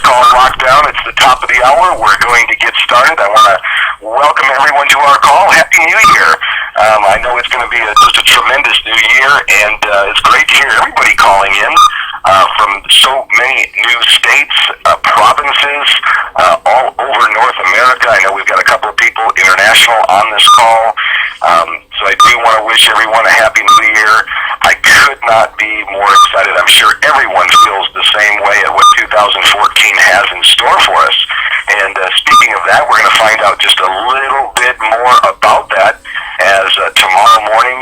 call lockdown. It's the top of the hour. We're going to get started. I want to welcome everyone to our call. Happy New Year. I know it's going to be just a tremendous new year, and it's great to hear everybody calling in from so many new states, provinces, all over North America. I know we've got a couple of people international on this call. So I do want to wish everyone a Happy New Year. I could not be more excited. I'm sure everyone feels the same way at what 2014 has in store for us. And speaking of that, we're going to find out just a little bit more about that as tomorrow morning,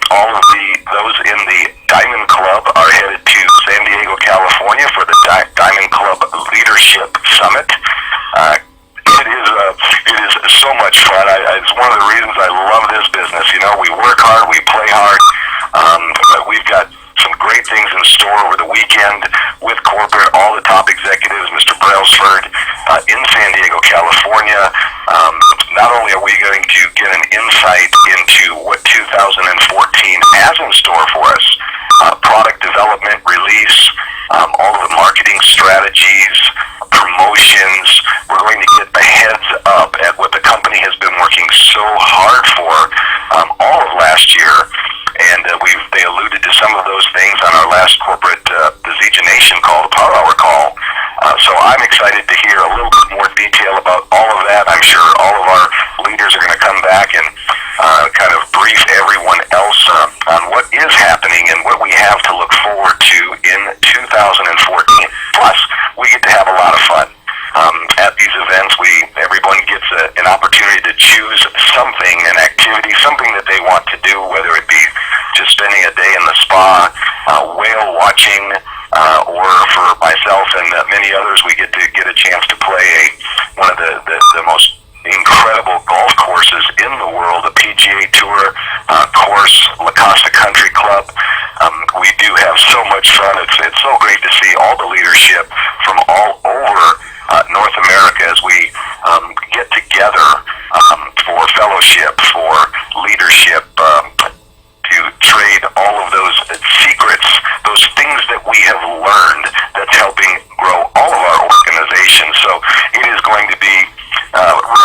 all of those in the Diamond Club are headed to San Diego, California for the Diamond Club Leadership Summit. It is so much fun. It's one of the reasons I love this business. You know, we work hard, we play hard, but we've got some great things in store over the weekend with corporate, all the top executives, Mr. Brailsford, in San Diego, California. Not only are we going to get an insight into what 2014 has in store for us, product development, release, all of the marketing strategies, promotions. We're going to get the heads up at what the company has been working so hard for all of last year. And they alluded to some of those things on our last corporate, the Zija Nation call, the Power Hour call. So I'm excited to hear a little bit more detail about all of that. I'm sure all of our leaders are going to come back and kind of brief everyone else on what is happening and what we have to look forward to in 2014. Plus, we get to have a lot of fun. At these events, everyone gets an opportunity to choose something, an activity, something that they want to do, whether it be just spending a day in the spa, whale watching, or for myself and many others, we get a chance to play one of the most incredible golf courses in the world, the PGA Tour course, La Costa Country Club. We do have so much fun. It's so great to see all the leadership from all over North America as we get together for fellowship, for leadership, to trade all of those secrets, those things that we have learned that's helping grow all of our organizations. So it is going to be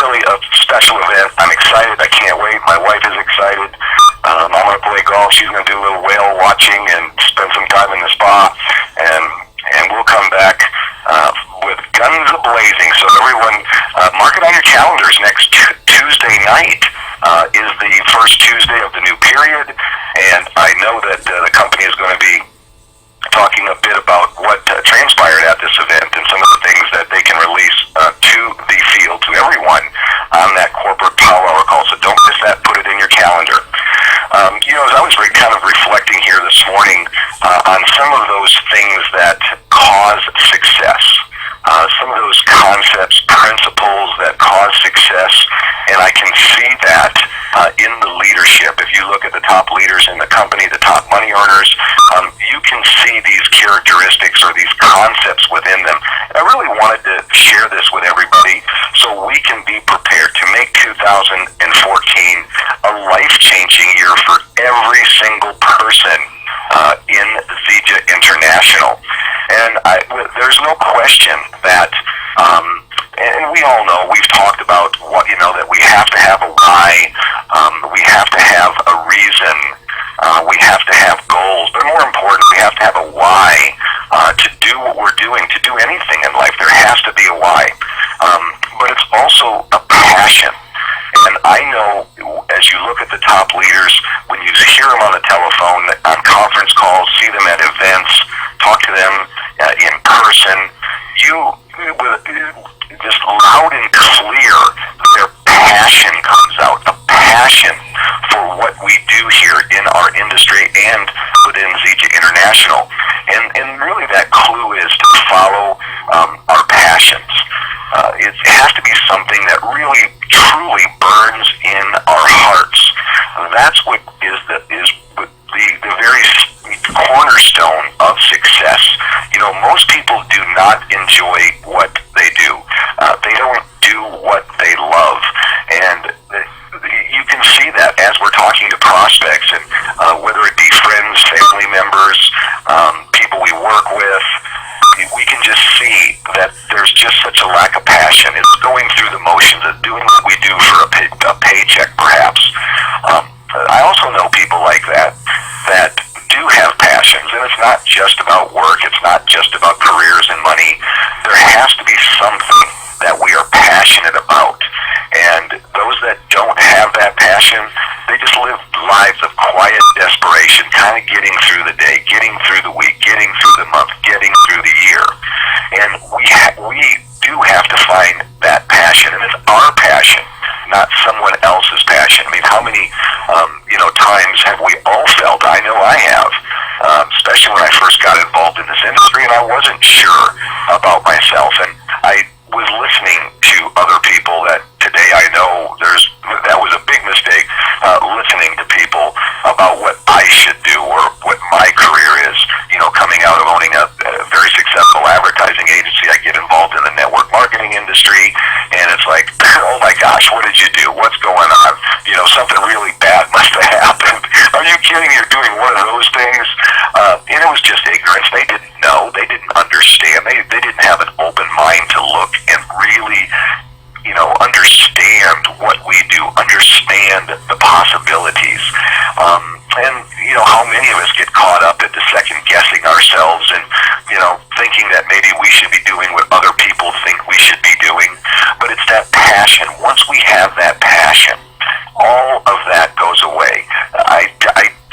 really a special event. I'm excited. I can't wait. My wife is excited. I'm going to play golf. She's going to do a little whale watching and spend some time in the spa. And we'll come back with guns a-blazing. So everyone, mark it on your calendars. Next Tuesday night is the first Tuesday of the new period. And I know that the company is going to be talking a bit about what transpired at this event and some of the things that they can release to the field, to everyone on that corporate Power Hour call. So don't miss that. Put it in your calendar. As I was kind of reflecting here this morning on some of those things that cause success, some of those concepts, principles that cause success, and I can see that in the leadership. If you look at the top leaders in the company, the top money earners, you can see these characteristics or these concepts within them. And I really wanted to share this with everybody so we can be prepared to make 2014 a life-changing year for every single person in Zija International. And there's no question that, and we all know, we've talked about that we have to have a why, we have to have a reason, we have to have goals, but more important, we have to have a why to do what we're doing, to do anything in life. There has to be a why. But it's also a passion. And I know as you look at the top leaders, when you hear them on the telephone, on conference calls, see them at events, talk to them in person, just loud and clear, their passion comes out, a passion for what we do here in our industry and within Zija International. And really that clue is to follow our passions. It has to be something that really, truly burns in our hearts. That's what is the very cornerstone of success. Most people do not enjoy what they do. They don't do what they love. And you can see that as we're talking to prospects, and whether it be friends, family members, people we work with, we can just see that a lack of passion. It's going through the motions of doing what we do for a paycheck, perhaps. I also know people like that do have passions, and it's not just about work. It's not just about careers and money. There has to be something that we are passionate about. And those that don't have that passion, they just live lives of quiet desperation, kind of getting through the day, getting through the week, getting through the month, getting through the year. And we do have to find that passion, and it's our passion, not someone else's passion. I mean, how many times have we all felt? I know I have, especially when I first got involved in this industry, and I wasn't sure about myself. And I was listening to other people that today I know that was a big mistake, listening to people about what I should do or what my career is. Coming out of owning a very successful advertising agency, I get involved in the network marketing industry, and it's like, oh my gosh, what did you do? What's going on? Something really bad must have happened. Are you kidding? You're doing one of those things? And it was just ignorance. They didn't know. They didn't understand. They didn't have an open mind to look and really, understand what we do, understand the possibilities. And how many of us get caught up at the second guessing ourselves and, thinking that maybe we should be doing what other people think we should be doing. But it's that passion. Once we have that passion, all of that goes away. I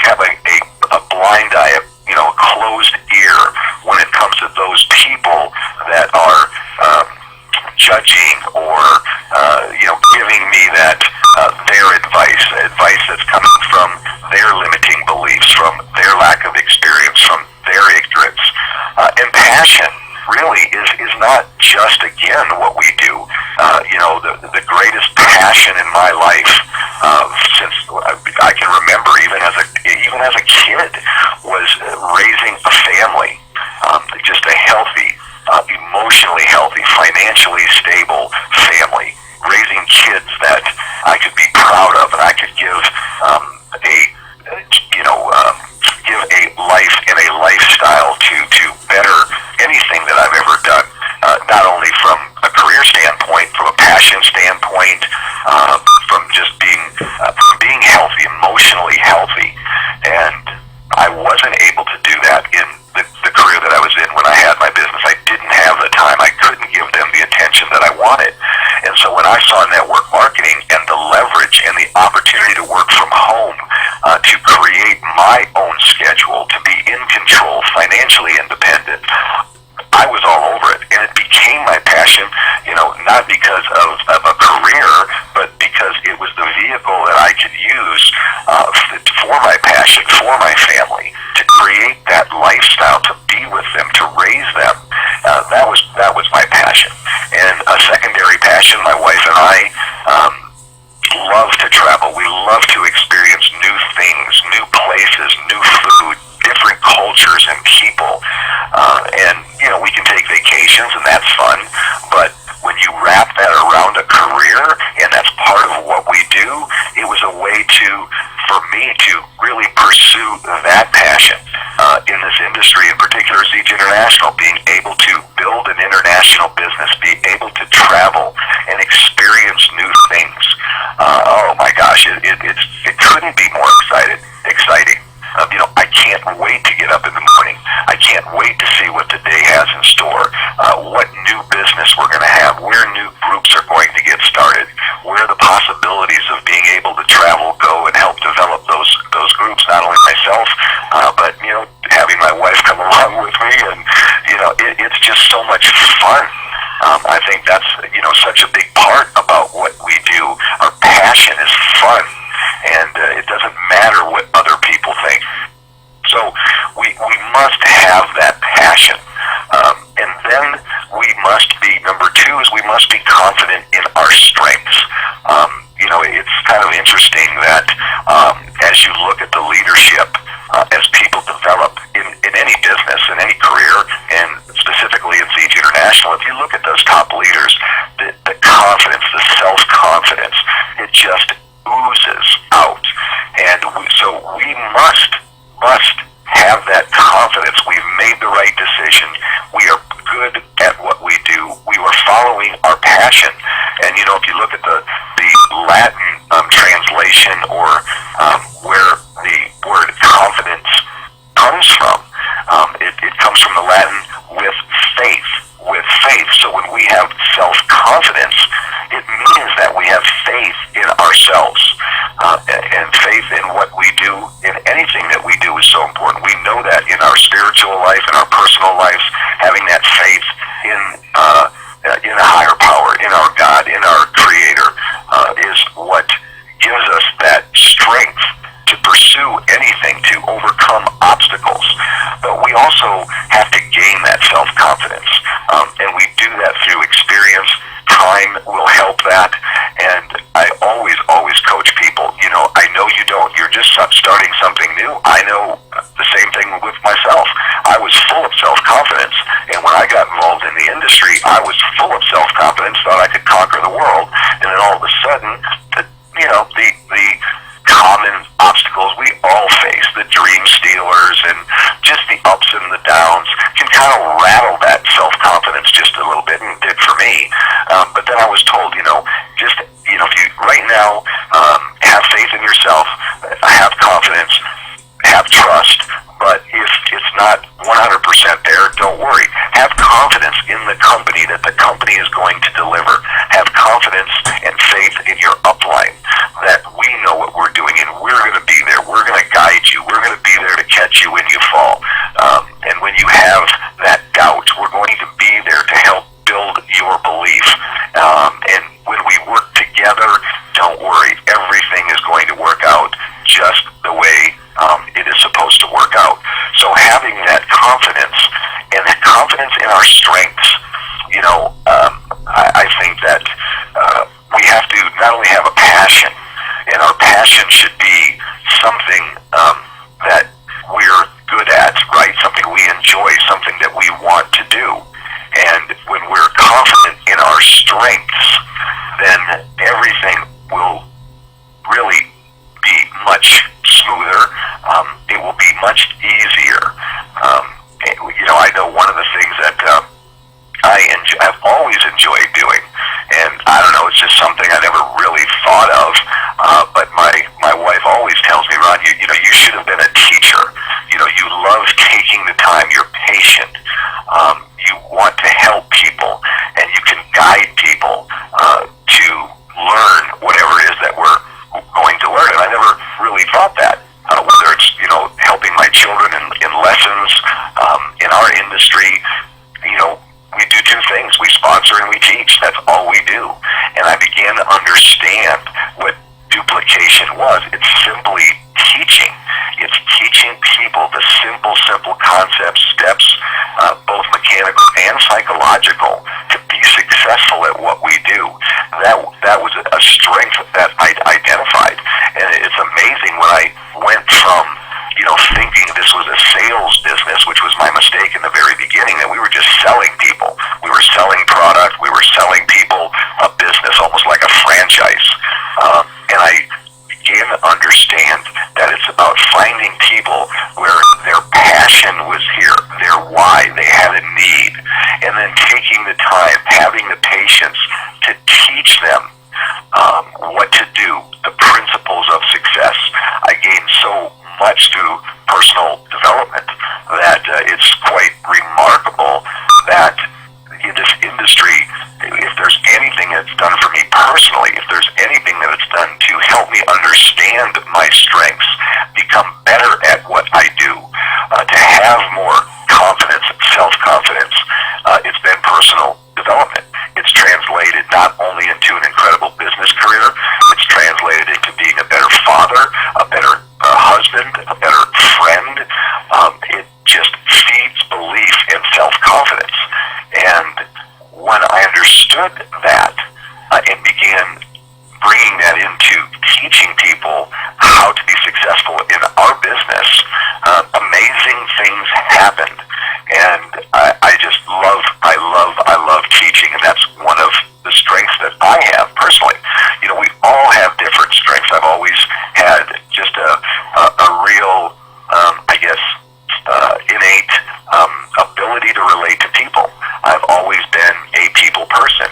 have a blind eye, a closed ear when it comes to those people that are judging or giving me that their advice that's coming from their limiting beliefs, from their lack of experience, from their ignorance. And passion really is not just, again, what we do. The greatest passion in my life since I can remember, even as a kid, was raising a family, just a healthy, emotionally healthy, financially stable family, raising kids that I could be proud of, and I could give a life and a lifestyle to better anything that I've ever done, not only from a career standpoint, from a passion standpoint, from just being healthy, emotionally healthy. And I wasn't able to do that in the career that I was in when I had my business. I didn't have the time. I couldn't give them the attention that I wanted. And so when I saw network marketing and the leverage and the opportunity to work from home, to create my own schedule, to be in control, financially independent, I was all over it. And it became my passion, not because of a career, but because it was the vehicle that I could use for my passion, for my family, to create that lifestyle, to be with them, to raise them. That was my passion. And a secondary passion, my wife and I love to travel. We love to experience new things, new places, new food, different cultures and people. And we can take vacations, and that's fun. But when you wrap that around a career, and that's part of what we do, it was a way for me to really pursue that passion in this industry, in particular Siege International, being able to build an international business, be able to travel and experience new things. Oh my gosh, it couldn't be more exciting. I can't wait to get up in the morning. I can't wait to see what the day has in store, what new business we're going to have, where new groups are going to get started, where the possibilities of being able to travel go and help develop those groups, not only myself, but having my wife come along with me, and it's just so much fun. I think that's such a big part about what we do. Our passion is fun, and it doesn't matter what other people think. So we must have that passion, and then we must be, number two is we must be confident in our strengths. It's kind of interesting that as you look at the leadership, as people develop in any business, in any career, and specifically in Siege International, if you look at those top leaders, the confidence, the self-confidence, it just oozes out. And so we must have that confidence. We've made the right decision. We are good at what we do. We were following passion. And if you look at the Latin translation, or where the word confidence comes from, it comes from the Latin with faith. With faith. So when we have self-confidence, it means that we have faith in ourselves. And faith in what we do, in anything that we do, is so important. We know that in our spiritual life, in our personal lives, having that faith in a higher power, in our God, in our Creator, is what gives us that strength to pursue anything, to overcome obstacles. But we also have to gain that self-confidence, and we do that through experience. Time will help that, and I always coach people. I know you don't. You're just starting something new. I know the same thing with myself. I was full of self-confidence, and when I got involved in the industry, I was full of self-confidence, thought I could conquer the world, and then all of a sudden, the common obstacles we all face, the dream stealers and just the ups and the downs, can kind of rattle that self-confidence just a little bit, and did for me. But then I was told, if you right now have faith in yourself, have confidence, have trust, but if it's not 100% there, don't worry. Have confidence in the company, that the company is going to deliver. Have confidence and faith in your upline, that we know what we're doing, and we're going to be there. We're going to guide you. We're going to be there to catch you when you fall. And when you have that doubt, we're going to be there to help build your belief. And when we work together, don't worry. Everything is going to work out just the way it is supposed to work out. So having that confidence, and that confidence in our strengths, I think that we have to not only have a passion, and our passion should be something that we're good at, right? Something we enjoy, something that we want to do. And when we're confident in our strengths, then everything will really be much smoother. It will be much easier. I know one of the things that I've always enjoyed doing, and I don't know, it's just something I never really thought of, but my wife always tells me, Ron, you should have been a teacher. You love taking the time, you're patient, you want to help people, and you can guide people to learn whatever it is that we're going to learn. And I never really thought that, whether it's helping my children in lessons, in our industry. We do two things: we sponsor and we teach. That's all we do. And I began to understand what duplication was. It's simply teaching. It's teaching people the simple concepts, steps, both mechanical and psychological, to be successful at what we do. That was a strength that I identified. And it's amazing when I went from thinking this was a sales business, which was my mistake in the very beginning, that we were just selling people. We were selling product. We were selling people a business, almost like a franchise. And I began to understand that it's about finding people where their passion was here, their why, they had a need, and then taking the time, having the patience to teach them what to do, the principles of success. I gained so much through personal development that it's quite remarkable that in this industry, if there's anything that's done for me personally, if there's anything that it's done to help me understand my strengths, become better at what I do, to have more confidence, self-confidence, it's been personal development. It's translated not only into an incredible business career, it's translated into being a better father, a better husband, a better friend. It just feeds belief and self-confidence. And when I understood that and began bringing that into teaching people how to be successful in our business, amazing things happened. And I love teaching, and that's one of the strengths that I have personally. We all have different strengths. I've always had just a real, innate ability to relate to people. I've always been a people person.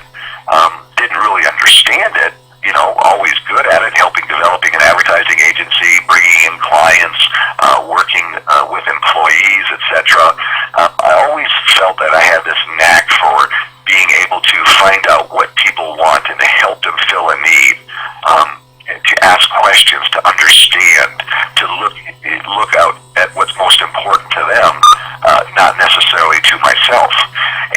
felt that I had this knack for being able to find out what people want and to help them fill a need, and to ask questions, to understand, to look out at what's most important to them, not necessarily to myself.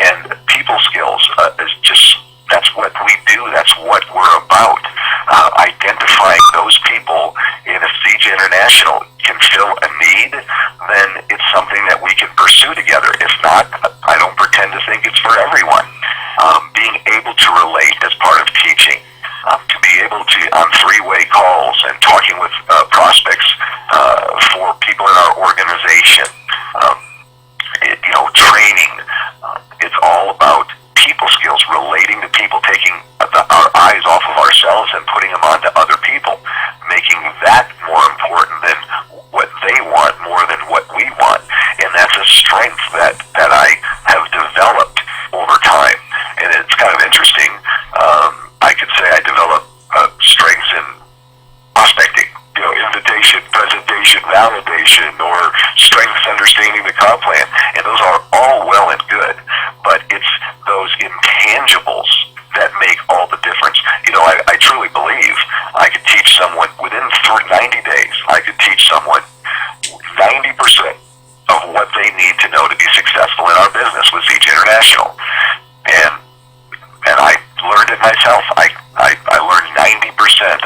And people skills is just, that's what we do. That's what we're about. Identifying those people, and if CJ International can fill a need, then it's something that we can pursue together. If not, I don't pretend to think it's for everyone. Being able to relate as part of teaching, to be able to, on three-way calls and talking with prospects for people in our organization, training, it's all about people skills, relating to people, taking our eyes off of ourselves and putting them onto other people, making that more important than what they want more than what we want. And that's a strength that I have developed over time. And it's kind of interesting. I could say I developed strengths in prospecting, invitation, presentation, validation, or strengths understanding the comp plan. And those are all well and good, but it's those intangibles that make all the difference. I truly believe I could teach someone within 90 days, I could teach someone 90% of what they need to know to be successful in our business with CJ International. And I learned it myself. I learned 90%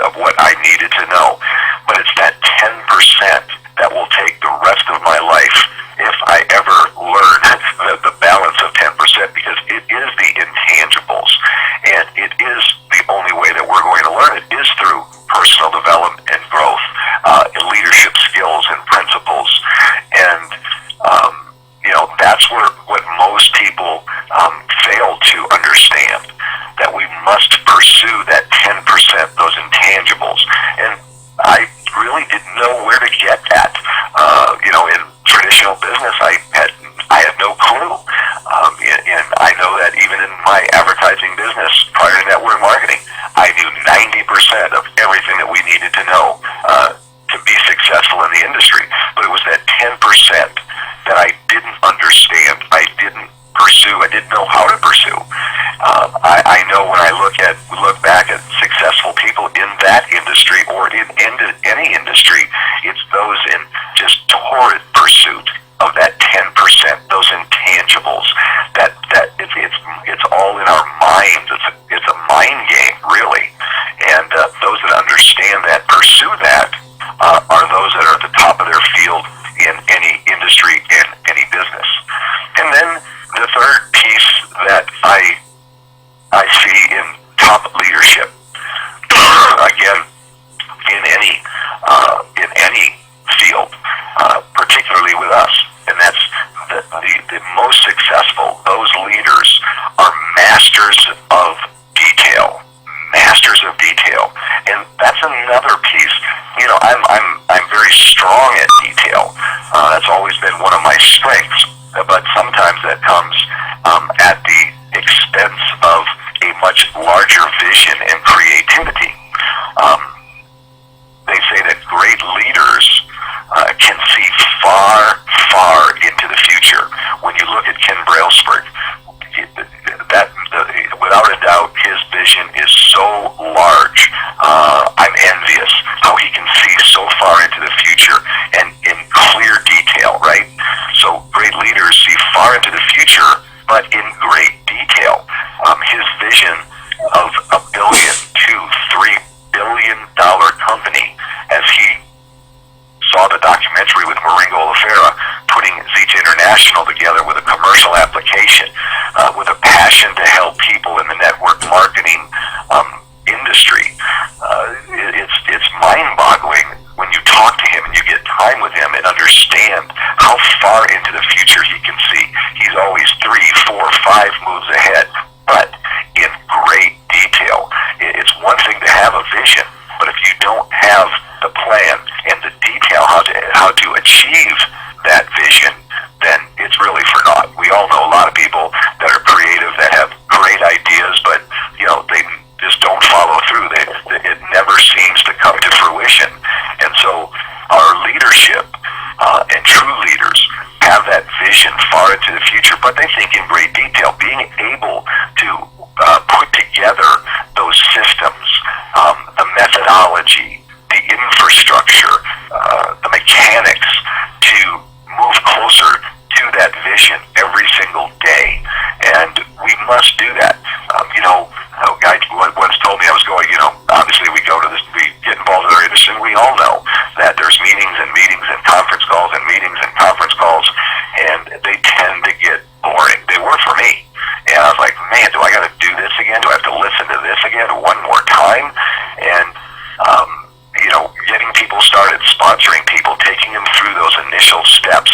of what I needed to know, but it's that 10% that will take the rest of my life if I ever learn the balance of 10%, because it is the intangibles, and it is the only way that we're going to learn it is through personal development and growth, and leadership skills and principles. And that's what most people fail to understand, that we must pursue that 10%, those intangibles. And I really didn't know where to get that. In traditional business, I had no clue. And I know that even in my advertising business prior to network marketing, I knew 90% of everything that we needed to know to be successful in the industry. But it was that 10% that I didn't understand, I didn't pursue, I didn't know how to pursue. I know when I look back at successful people in that industry or in any industry, it's those in just torrid pursuit of that 10%, those intangibles. That it's all in our minds. It's a mind game, really. And those that understand that, pursue that, are those that are at the top of their field in any industry, in any business. And then the third piece that I see in top leadership, again, in any field, particularly with us, and that's the most successful. Those leaders are masters of detail, and that's another piece. I'm very strong at detail. That's always been one of my strengths, but sometimes that comes at the expense of a much larger vision and creativity. They say that great leaders can see far, far into the future. When you look at Ken Brailsford, without a doubt, his vision is so large. I'm envious how he can see so far into the future and in clear detail, right? So great leaders see far into the future, but in great detail. His vision of $1 billion to $3 billion company, as he saw the documentary with Maringo Olafera, putting CJ International together with a commercial application, with a passion to help people in the network marketing industry. It's mind-boggling when you talk to him and you get time with him and understand how far into the future he can see. He's always 3, 4, 5 moves ahead, but in great detail. It's one thing to have a vision, but if you don't have the plan and the detail how to achieve that vision, then it's really for naught. We all know a lot of people that are creative, that have great ideas, but they just don't follow through. It never seems to come to fruition. And so our leadership and true leaders have that vision far into the future, but they think in great detail. Being able to put together those systems, the methodology, the infrastructure, the mechanics to move closer to that vision every single day. And we must do that. A guy once told me, I was going, obviously we get involved in our industry, and we all know that there's meetings and meetings and conference calls and meetings and conference calls, and they tend to get boring. They were for me. And I was like, man, do I got to do this again? Do I have to listen to this again one more time? And, getting people started, sponsoring people, taking them through those initial steps,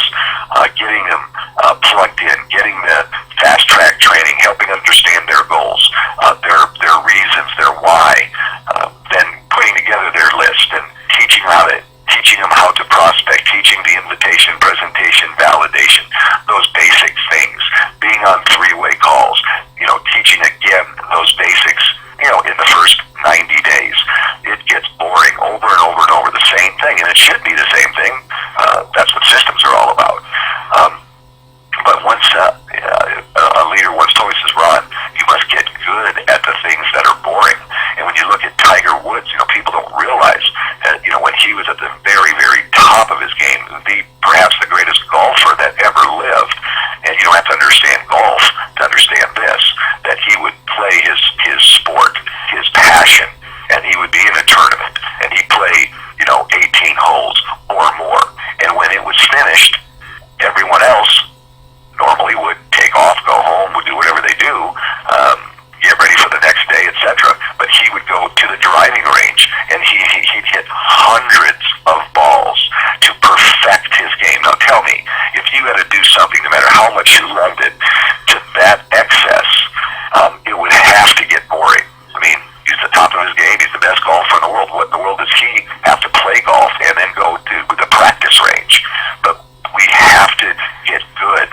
getting them plugged in, getting the fast track training, helping understand their goals, their reasons, their why, then putting together their list and teaching them how to prospect, teaching the invitation, presentation, validation, those basic things, being on three-way calls, teaching again those basics, in the first 90 days. It gets boring over and over and over, the same thing, and it should be the same thing. That's what systems are all about. But once a leader once told me, says, Ron, you must get good at the things that are boring. And when you look at Tiger Woods, people don't realize that, when he was at the very, very top of his game, perhaps the greatest golfer that ever lived, and you don't have to understand golf to understand this, that he would play his sport, his passion, and he would be in a tournament, and he'd play, 18 holes or more. And when it was finished, everyone else normally would take off, go home, would do whatever they do, get ready for the next day, etc. But he would go to the driving range, and he'd hit hundreds of balls to perfect his game. Now tell me, if you had to do something, no matter how much you loved it, to that excess, it would have to get boring. I mean, he's the top of his game, he's the best golfer in the world. What in the world does he have to play golf and then go to the practice range? But we have to get good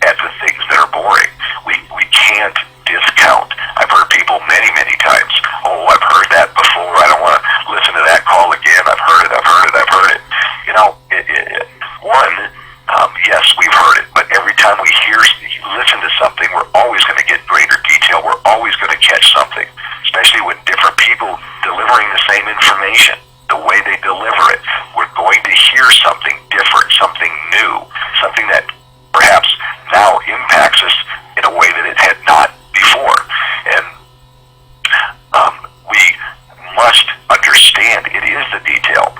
at the things that are boring. We can't discount. I've heard people many, many times, oh, I've heard that before, I don't want to listen to that call again, I've heard it. Yes, we've heard it, but every time we listen to something, we're always going to get greater detail, we're always going to catch something, especially with different people delivering the same information, the way they deliver it. We're going to hear something different, something new, something that perhaps now impacts us in a way that it had not before. And we must understand it is the detail.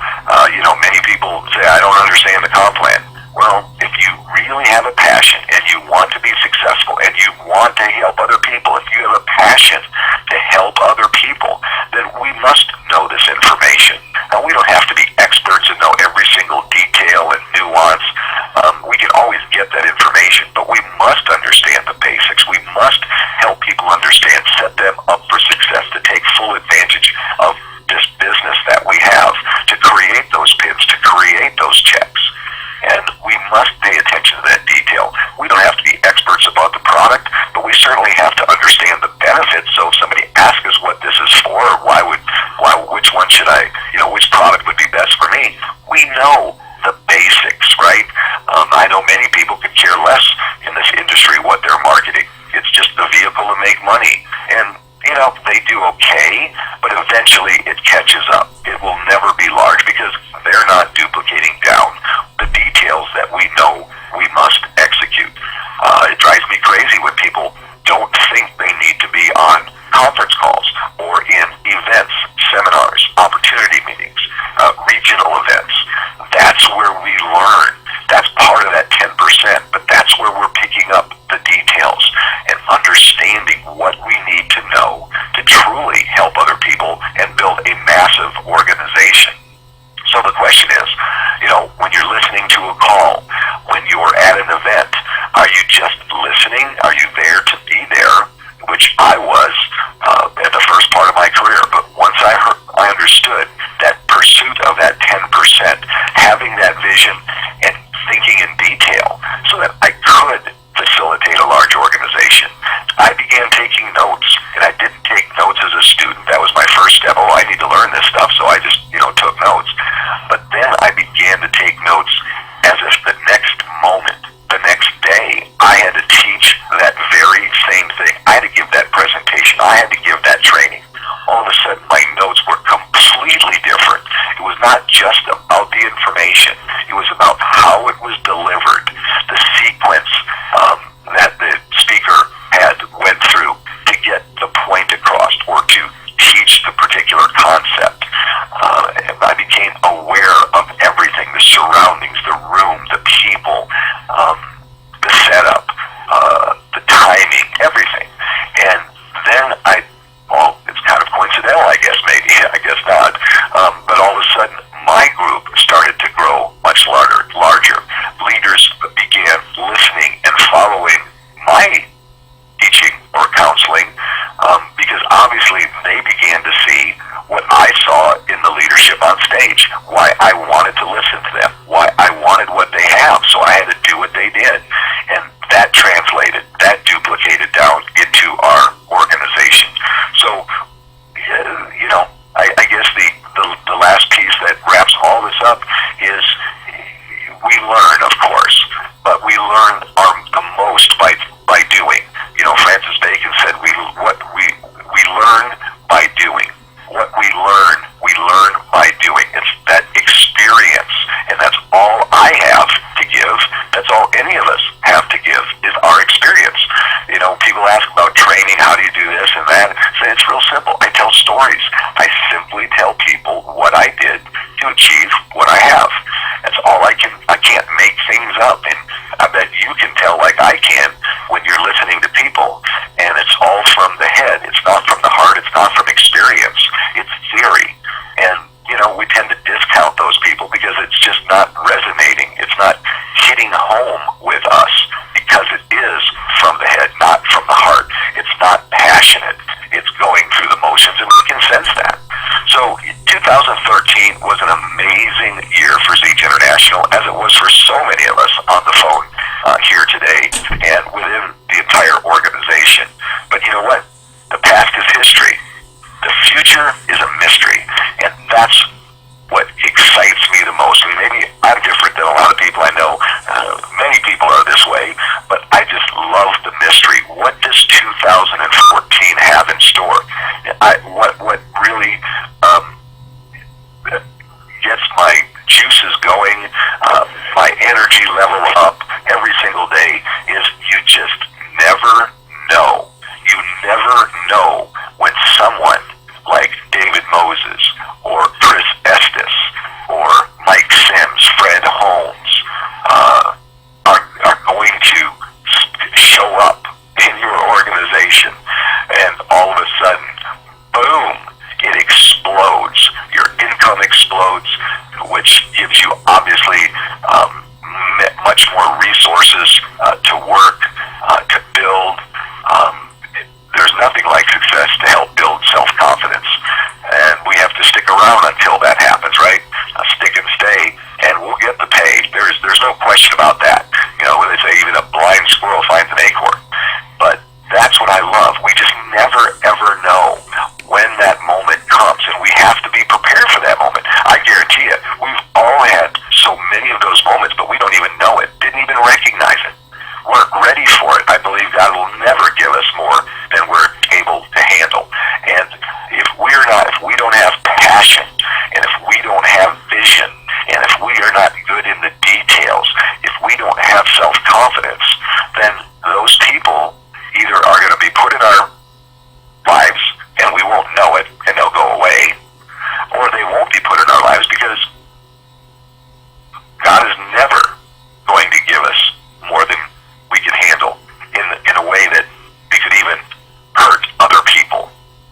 Many people say, I don't understand the comp plan. Well, if you really have a passion and you want to be successful and you want to help other people, if you have a passion to help other people, then we must know this information. Now, we don't have to be experts and know every single detail and nuance. We can always get that information, but we must understand the basics. We must help people understand, set them up for success, to take full advantage of this business that we have, to create those pins, to create those checks. And we must pay attention to that detail. We don't have to be experts about the product, but we certainly have to understand the benefits. So if somebody asks us what this is for, or which one should which product would be best for me, we know the basics, right? I know many people could care less in this industry what they're marketing. It's just the vehicle to make money. And, they do okay, but eventually it catches up. It will never be large because they're not duplicating down the details that we know we must execute. It drives me crazy when people don't think they need to be on conference calls or in events, seminars, opportunity meetings, regional events. That's where we learn. That's part of that 10%, but that's where we're picking up the details and understanding what we need to know to truly help other people and build a massive organization. So the question is, when you're listening to a call, when you're at an event, are you just listening? Are you there to be there? Which I was at the first part of my career. But once I understood that pursuit of that 10%, having that vision and thinking in detail so that I could facilitate a large organization, I began taking notes. And I didn't take notes as a student. That was my first step. Oh, I need to learn this stuff. So I just, took notes. But then I began to take notes as if the next moment, the next day, I had to teach page, why I wanted to listen to them, why I wanted what they have, so I had to do what they did. And that translated, that duplicated down into our organization. So, I guess the last piece that wraps all this up is we learn, of course, but we learn the most by doing. Francis Bacon said we learn by doing. What we learn by doing. It's that experience, and that's all I have to give. That's all any of us have to give is our experience. People ask about training, how do you do this and that? So it's real simple. I tell stories. I simply tell people what I did to achieve what I have. That's all I can't make things up, and I bet you can tell like I can when you're listening to people. And it's all from the head. It's not from the heart. It's not from experience. It's theory. And, we tend to discount those people because it's just not resonating. It's not hitting home with us because it is from the head, not from the heart. It's not passionate. It's going through the motions, and we can sense that. So 2013 was an amazing year for Zeech International, as it was for so many of us on the phone here today and within the entire organization. But you know what? The past is history. The future is a mystery, and that's what excites me the most. I mean, maybe I'm different than a lot of people I know. Many people are this way, but I just love the mystery. What does 2014 have in store? What really gets my juices going, my energy level up every single day is you just never know. You never know when someone like David Moses or Chris Estes or Mike Sims, Fred Holmes are going to show up in your organization, and all of a sudden, boom, it explodes. Your income explodes, which gives you obviously much more resources to work, to build. There's nothing like success to help build self-confidence, and we have to stick around until that happens, right? Stick and stay, and we'll get the pay. There's no question about that. When they say even a blind squirrel finds an acorn. But that's what I love. We just never, ever know when that moment comes, and we have to be prepared for that moment. I guarantee you, we've all had so many of those moments, but we don't even know it, didn't even recognize it. Weren't ready for it. I believe God will never give us more than we're able to handle. And if we don't have passion, and if we don't have vision, and if we are not good in the details, if we don't have self-confidence, then those people either are going to be put in our lives and we won't know it and they'll go away, or they won't be put in our lives because God is never going to give us more than we can handle in a way that we could even hurt other people.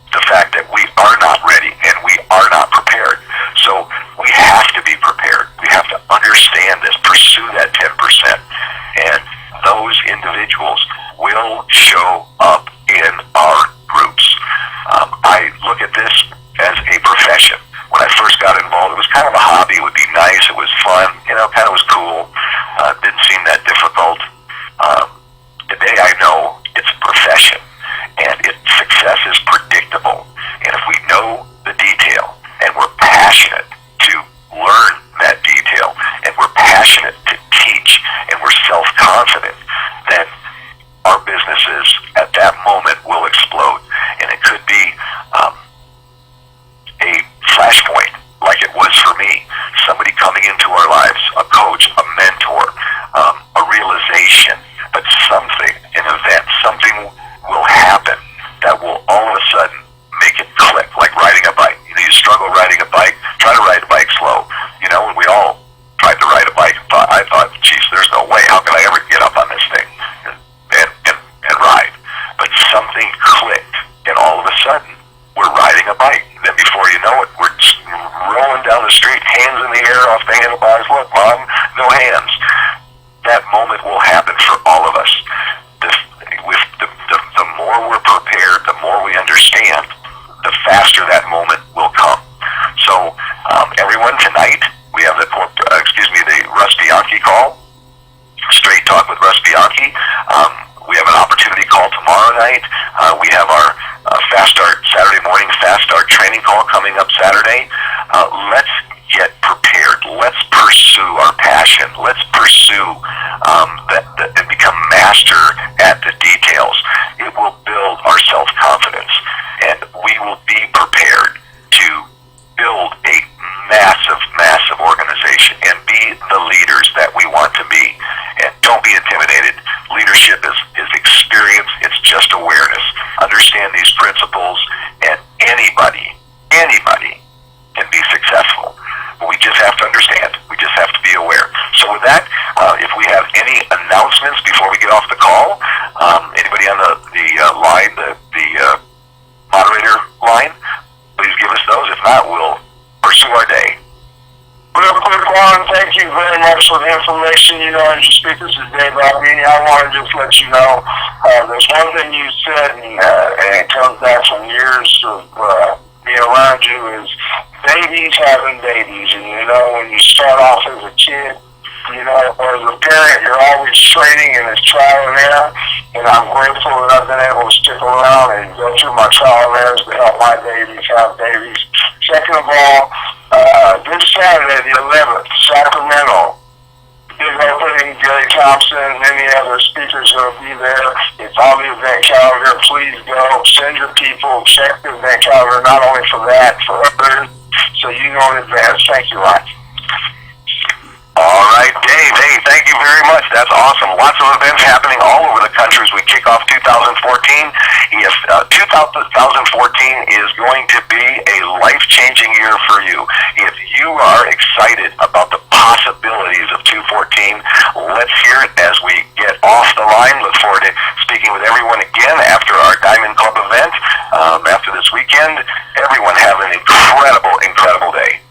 The fact that we are not ready and we are not prepared. So we have to be prepared. We have to understand this, pursue that 10%. And those individuals will show up in our groups. I look at this as a profession. When I first got involved, it was kind of a hobby. It would be nice. It was fun. Kind of was cool. Didn't seem that difficult. Today I know it's a profession, and success is predictable. And if we know the detail, and we're passionate to learn that detail, and we're passionate to teach, and we're self-confident, then our businesses at that moment will explode. And it could be a flashpoint, like it was for me. Somebody coming into our lives, a coach, a mentor, a realization, but something, an event, something will happen that will all of a mention, as you speak, this is Dave Albini. I want to just let you know, there's one thing you said, and it comes back from years of being around you, is babies having babies. And, when you start off as a kid, or as a parent, you're always training and it's trial and error. And I'm grateful that I've been able to stick around and go through my trial and errors to help my babies have babies. Second of all, this Saturday, the 11th, Sacramento, big opening, Gary Thompson and many other speakers will be there. It's on the event calendar. Please go. Send your people. Check the event calendar, not only for that, for others, so you know in advance. Thank you, Ryan. All right, Dave. Hey, thank you very much. That's awesome. Lots of events happening all over the country as we kick off 2014. Yes, 2014 is going to be a life-changing year for you. If you are excited about the possibilities of 2014, let's hear it as we get off the line. Look forward to speaking with everyone again after our Diamond Club event after this weekend. Everyone have an incredible, incredible day.